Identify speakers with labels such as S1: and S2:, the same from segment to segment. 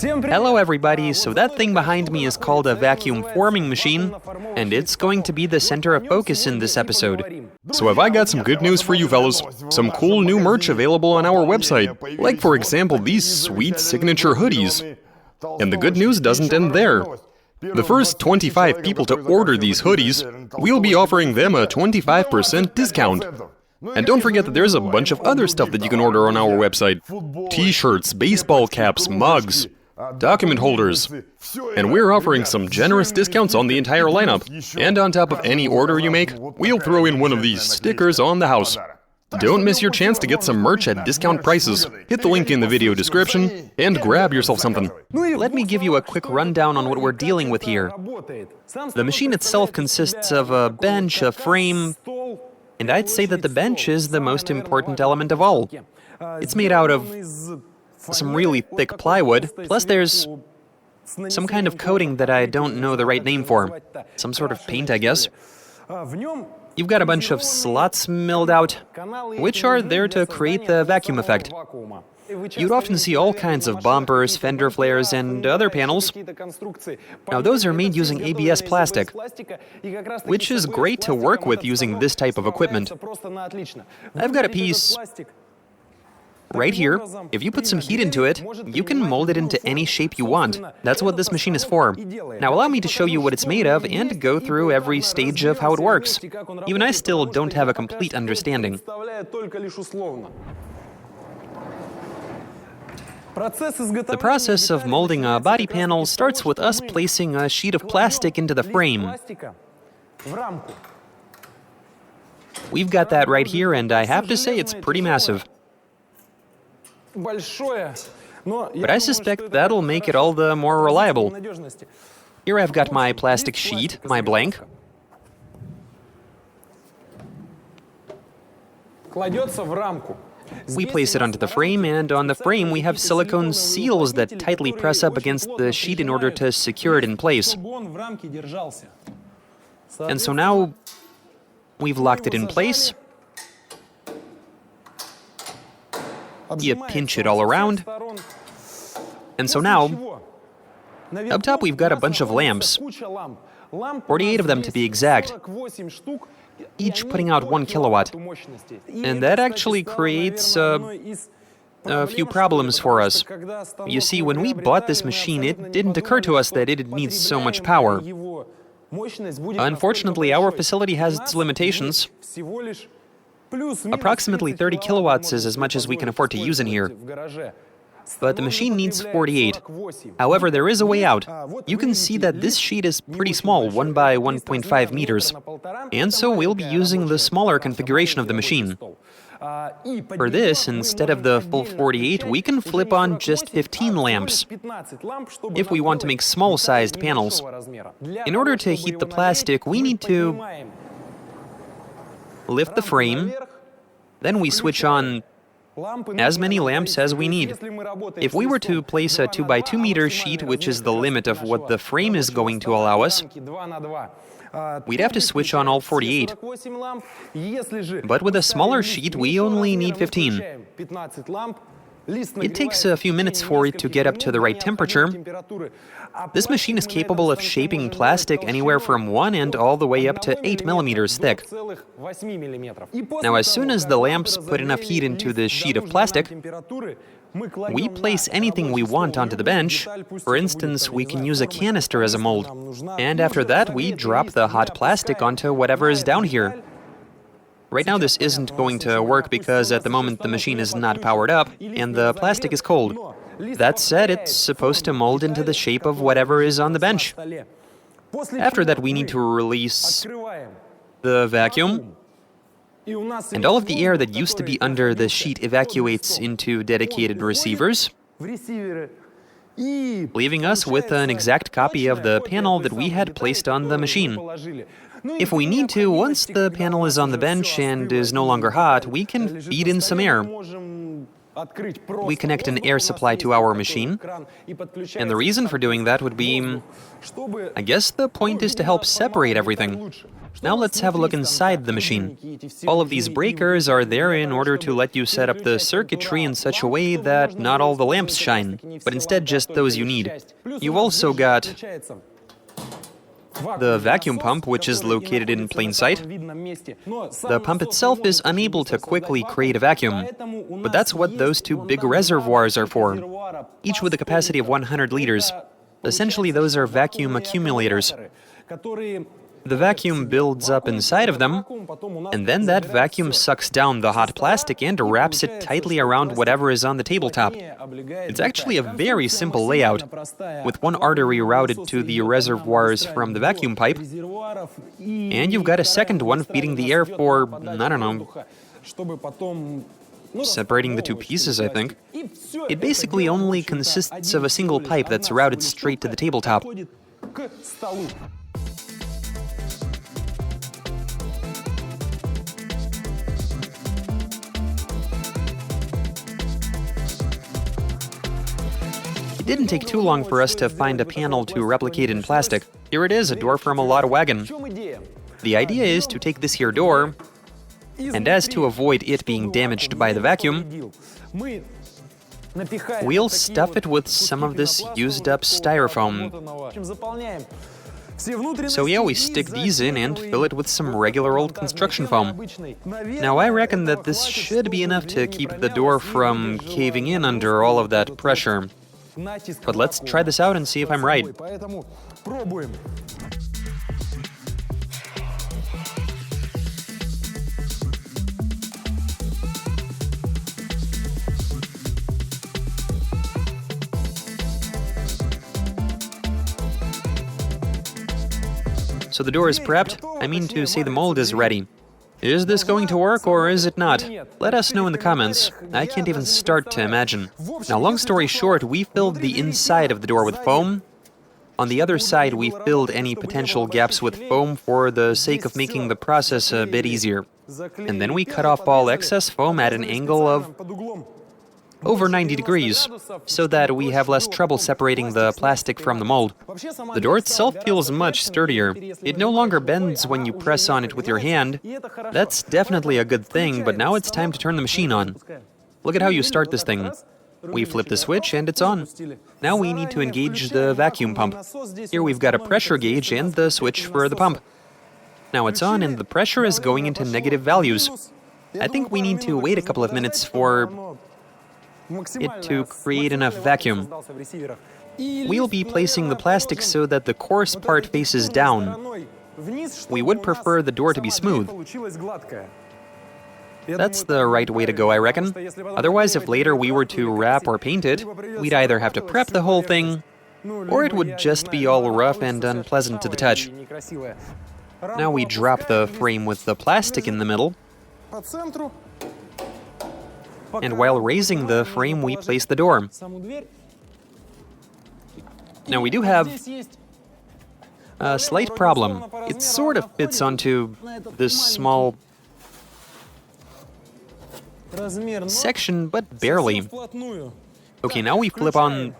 S1: Hello everybody, so that thing behind me is called a vacuum forming machine, and it's going to be the center of focus in this episode.
S2: So have I got some good news for you fellas. Some cool new merch available on our website. Like for example these sweet signature hoodies. And the good news doesn't end there. The first 25 people to order these hoodies, we'll be offering them a 25% discount. And don't forget that there's a bunch of other stuff that you can order on our website. T-shirts, baseball caps, mugs, document holders. And we're offering some generous discounts on the entire lineup. And on top of any order you make, we'll throw in one of these stickers on the house. Don't miss your chance to get some merch at discount prices. Hit the link in the video description and grab yourself something.
S1: Let me give you a quick rundown on what we're dealing with here. The machine itself consists of a bench, a frame, and I'd say that the bench is the most important element of all. It's made out of some really thick plywood, plus there's some kind of coating that I don't know the right name for. Some sort of paint, I guess. You've got a bunch of slots milled out, which are there to create the vacuum effect. You'd often see all kinds of bumpers, fender flares, and other panels. Now those are made using ABS plastic, which is great to work with using this type of equipment. I've got a piece right here. If you put some heat into it, you can mold it into any shape you want. That's what this machine is for. Now allow me to show you what it's made of and go through every stage of how it works. Even I still don't have a complete understanding. The process of molding a body panel starts with us placing a sheet of plastic into the frame. We've got that right here, and I have to say it's pretty massive. But I suspect that'll make it all the more reliable. Here I've got my plastic sheet, my blank. We place it onto the frame, and on the frame we have silicone seals that tightly press up against the sheet in order to secure it in place. And so now we've locked it in place. You pinch it all around. And so now, up top we've got a bunch of lamps. 48 of them to be exact, each putting out 1 kilowatt. And that actually creates a few problems for us. You see, when we bought this machine, it didn't occur to us that it needs so much power. Unfortunately, our facility has its limitations. Approximately 30 kilowatts is as much as we can afford to use in here. But the machine needs 48. However, there is a way out. You can see that this sheet is pretty small, 1 by 1.5 meters. And so we'll be using the smaller configuration of the machine. For this, instead of the full 48, we can flip on just 15 lamps, if we want to make small-sized panels. In order to heat the plastic, we need to lift the frame, then we switch on as many lamps as we need. If we were to place a 2 by 2 meter sheet, which is the limit of what the frame is going to allow us, we'd have to switch on all 48. But with a smaller sheet, we only need 15. It takes a few minutes for it to get up to the right temperature. This machine is capable of shaping plastic anywhere from 1 and all the way up to 8 millimeters thick. Now, as soon as the lamps put enough heat into the sheet of plastic, we place anything we want onto the bench. For instance, we can use a canister as a mold. And after that, we drop the hot plastic onto whatever is down here. Right now this isn't going to work because at the moment the machine is not powered up and the plastic is cold. That said, it's supposed to mold into the shape of whatever is on the bench. After that we need to release the vacuum, and all of the air that used to be under the sheet evacuates into dedicated receivers, leaving us with an exact copy of the panel that we had placed on the machine. If we need to, once the panel is on the bench and is no longer hot, we can feed in some air. We connect an air supply to our machine, and the reason for doing that would be, I guess the point is to help separate everything. Now let's have a look inside the machine. All of these breakers are there in order to let you set up the circuitry in such a way that not all the lamps shine, but instead just those you need. You've also got the vacuum pump, which is located in plain sight. The pump itself is unable to quickly create a vacuum, but that's what those two big reservoirs are for, each with a capacity of 100 liters. Essentially, those are vacuum accumulators. The vacuum builds up inside of them, and then that vacuum sucks down the hot plastic and wraps it tightly around whatever is on the tabletop. It's actually a very simple layout, with one artery routed to the reservoirs from the vacuum pipe, and you've got a second one feeding the air for, I don't know, separating the two pieces, I think. It basically only consists of a single pipe that's routed straight to the tabletop. It didn't take too long for us to find a panel to replicate in plastic. Here it is, a door from a Lada wagon. The idea is to take this here door, and as to avoid it being damaged by the vacuum, we'll stuff it with some of this used-up styrofoam. So yeah, we stick these in and fill it with some regular old construction foam. Now I reckon that this should be enough to keep the door from caving in under all of that pressure. But let's try this out and see if I'm right. So the door is prepped. I mean to say the mold is ready. Is this going to work or is it not? Let us know in the comments. I can't even start to imagine. Now, long story short, we filled the inside of the door with foam. On the other side, we filled any potential gaps with foam for the sake of making the process a bit easier. And then we cut off all excess foam at an angle of over 90 degrees, so that we have less trouble separating the plastic from the mold. The door itself feels much sturdier. It no longer bends when you press on it with your hand. That's definitely a good thing, but now it's time to turn the machine on. Look at how you start this thing. We flip the switch and it's on. Now we need to engage the vacuum pump. Here we've got a pressure gauge and the switch for the pump. Now it's on and the pressure is going into negative values. I think we need to wait a couple of minutes for it to create enough vacuum. We'll be placing the plastic so that the coarse part faces down. We would prefer the door to be smooth. That's the right way to go, I reckon. Otherwise, if later we were to wrap or paint it, we'd either have to prep the whole thing, or it would just be all rough and unpleasant to the touch. Now we drop the frame with the plastic in the middle, and while raising the frame, we place the door. Now we do have a slight problem. It sort of fits onto this small section, but barely. Okay, now we flip on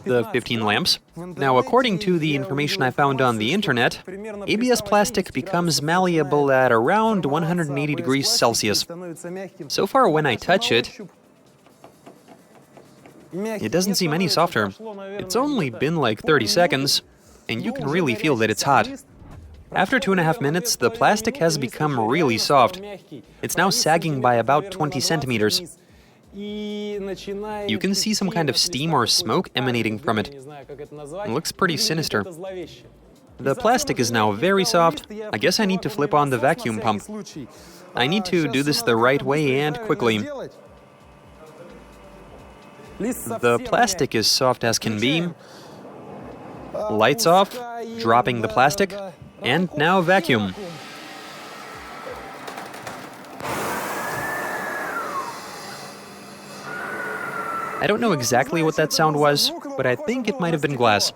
S1: the 15 lamps. Now, according to the information I found on the internet, ABS plastic becomes malleable at around 180 degrees Celsius. So far, when I touch it, it doesn't seem any softer. It's only been like 30 seconds, and you can really feel that it's hot. After 2.5 minutes, the plastic has become really soft. It's now sagging by about 20 centimeters. You can see some kind of steam or smoke emanating from it. It looks pretty sinister. The plastic is now very soft. I guess I need to flip on the vacuum pump. I need to do this the right way and quickly. The plastic is soft as can be. Lights off, dropping the plastic, and now vacuum. I don't know exactly what that sound was, but I think it might have been glass.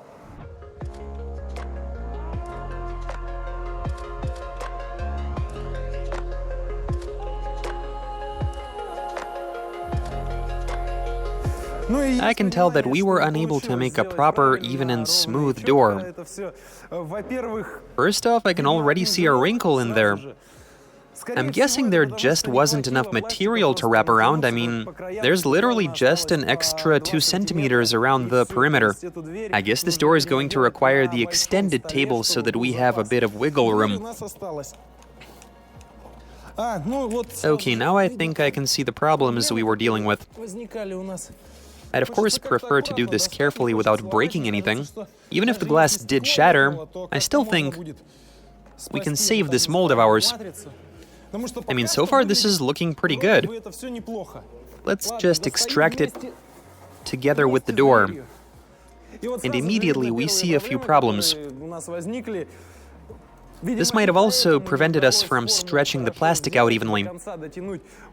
S1: I can tell that we were unable to make a proper, even and smooth door. First off, I can already see a wrinkle in there. I'm guessing there just wasn't enough material to wrap around. I mean, there's literally just an extra 2 centimeters around the perimeter. I guess this door is going to require the extended table so that we have a bit of wiggle room. Okay, now I think I can see the problems we were dealing with. I'd of course prefer to do this carefully without breaking anything. Even if the glass did shatter, I still think we can save this mold of ours. I mean, so far this is looking pretty good. Let's just extract it together with the door. And immediately we see a few problems. This might have also prevented us from stretching the plastic out evenly.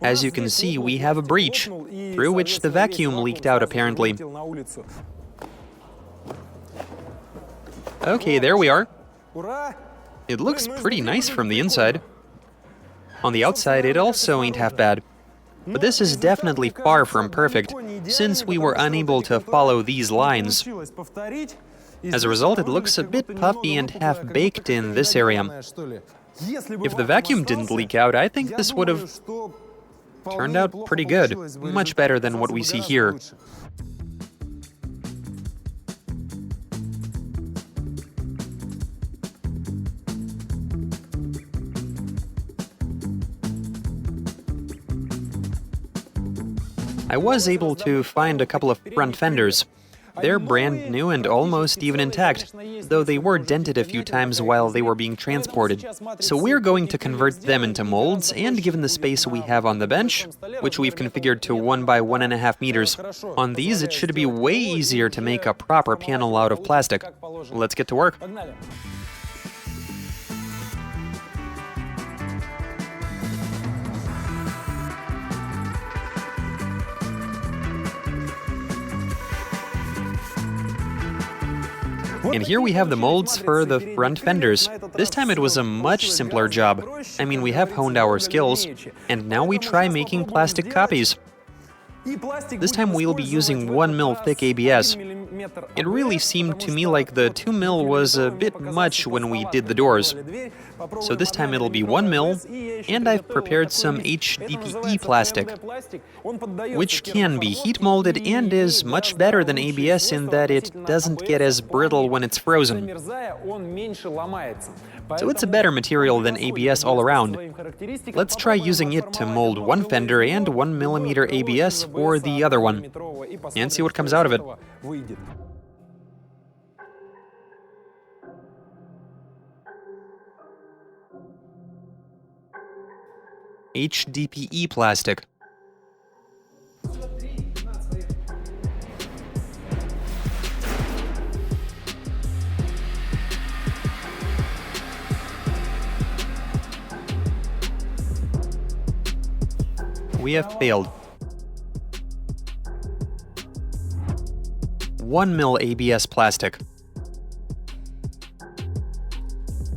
S1: As you can see, we have a breach, through which the vacuum leaked out apparently. Okay, there we are. It looks pretty nice from the inside. On the outside, it also ain't half bad. But this is definitely far from perfect, since we were unable to follow these lines. As a result, it looks a bit puffy and half-baked in this area. If the vacuum didn't leak out, I think this would have turned out pretty good, much better than what we see here. I was able to find a couple of front fenders. They're brand new and almost even intact, though they were dented a few times while they were being transported. So we're going to convert them into molds, and given the space we have on the bench, which we've configured to 1 by 1.5 meters, on these it should be way easier to make a proper panel out of plastic. Let's get to work. And here we have the molds for the front fenders. This time it was a much simpler job. I mean, we have honed our skills, and now we try making plastic copies. This time we'll be using 1 mil thick ABS. It really seemed to me like the 2 mil was a bit much when we did the doors. So this time it'll be 1 mil, and I've prepared some HDPE plastic, which can be heat molded and is much better than ABS in that it doesn't get as brittle when it's frozen. So it's a better material than ABS all around. Let's try using it to mold one fender and 1 millimeter ABS for the other one, and see what comes out of it. HDPE plastic. We have failed. 1 mil ABS plastic.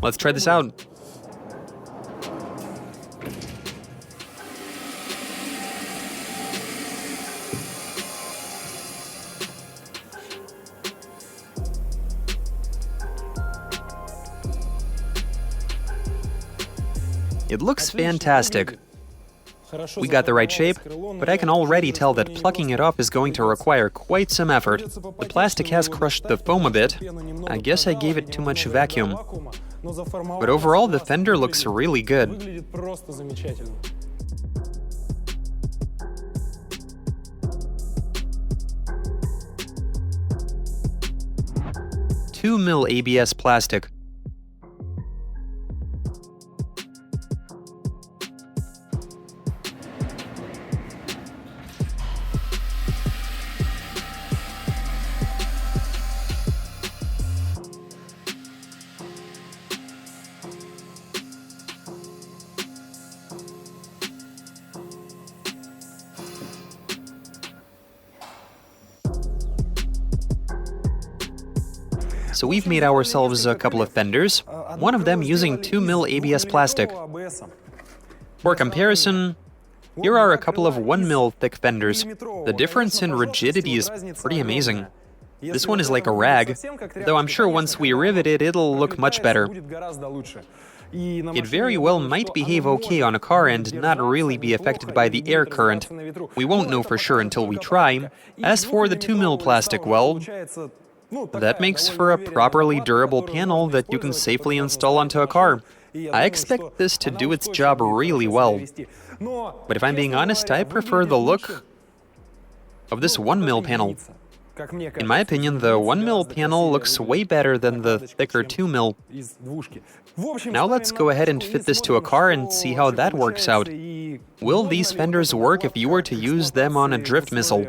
S1: Let's try this out. It looks fantastic. We got the right shape, but I can already tell that plucking it off is going to require quite some effort. The plastic has crushed the foam a bit. I guess I gave it too much vacuum. But overall, the fender looks really good. 2 mil ABS plastic. So we've made ourselves a couple of fenders, one of them using 2 mil ABS plastic. For comparison, Here are a couple of 1 mil thick fenders. The difference in rigidity is pretty amazing. This one is like a rag, though I'm sure once we rivet it, it'll look much better. It very well might behave okay on a car and not really be affected by the air current. We won't know for sure until we try. As for the 2 mil plastic, well, that makes for a properly durable panel that you can safely install onto a car. I expect this to do its job really well. But if I'm being honest, I prefer the look of this 1 mil panel. In my opinion, the 1 mil panel looks way better than the thicker 2 mil. Now let's go ahead and fit this to a car and see how that works out. Will these fenders work if you were to use them on a drift missile?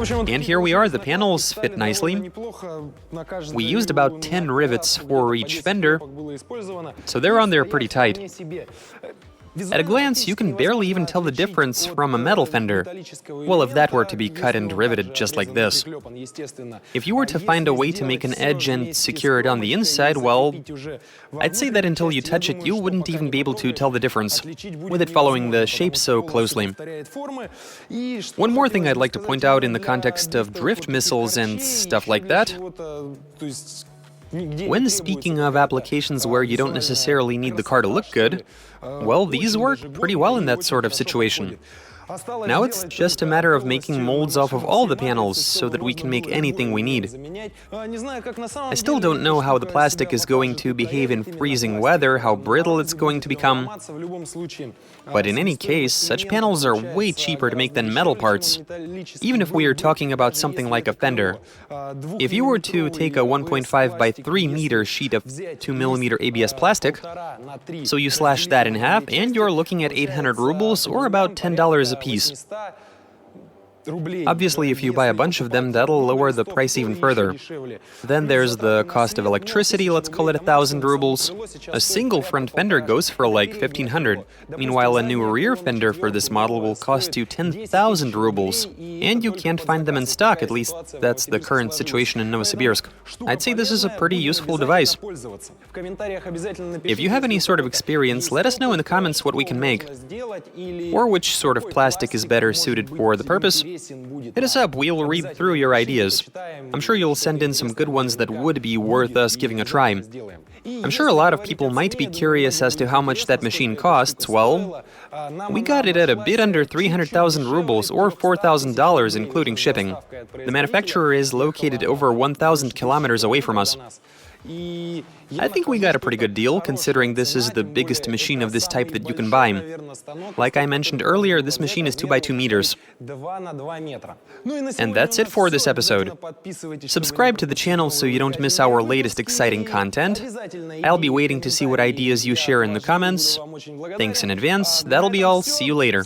S1: And here we are, the panels fit nicely. We used about 10 rivets for each fender, so they're on there pretty tight. At a glance, you can barely even tell the difference from a metal fender. Well, if that were to be cut and riveted just like this. If you were to find a way to make an edge and secure it on the inside, well, I'd say that until you touch it, you wouldn't even be able to tell the difference, with it following the shape so closely. One more thing I'd like to point out in the context of drift missiles and stuff like that. When speaking of applications where you don't necessarily need the car to look good, well, these work pretty well in that sort of situation. Now it's just a matter of making molds off of all the panels so that we can make anything we need. I still don't know how the plastic is going to behave in freezing weather, how brittle it's going to become. But in any case, such panels are way cheaper to make than metal parts, even if we are talking about something like a fender. If you were to take a 1.5 by 3 meter sheet of 2 millimeter ABS plastic, so you slash that in half, and you're looking at 800 rubles, or about $10 a piece. Obviously, if you buy a bunch of them, that'll lower the price even further. Then there's the cost of electricity, let's call it 1,000 rubles. A single front fender goes for like 1,500. Meanwhile, a new rear fender for this model will cost you 10,000 rubles. And you can't find them in stock, at least that's the current situation in Novosibirsk. I'd say this is a pretty useful device. If you have any sort of experience, let us know in the comments what we can make, or which sort of plastic is better suited for the purpose. Hit us up, we'll read through your ideas. I'm sure you'll send in some good ones that would be worth us giving a try. I'm sure a lot of people might be curious as to how much that machine costs. Well, we got it at a bit under 300,000 rubles, or $4,000 including shipping. The manufacturer is located over 1,000 kilometers away from us. I think we got a pretty good deal, considering this is the biggest machine of this type that you can buy. Like I mentioned earlier, this machine is 2 by 2 meters. And that's it for this episode. Subscribe to the channel so you don't miss our latest exciting content. I'll be waiting to see what ideas you share in the comments. Thanks in advance. That'll be all. See you later.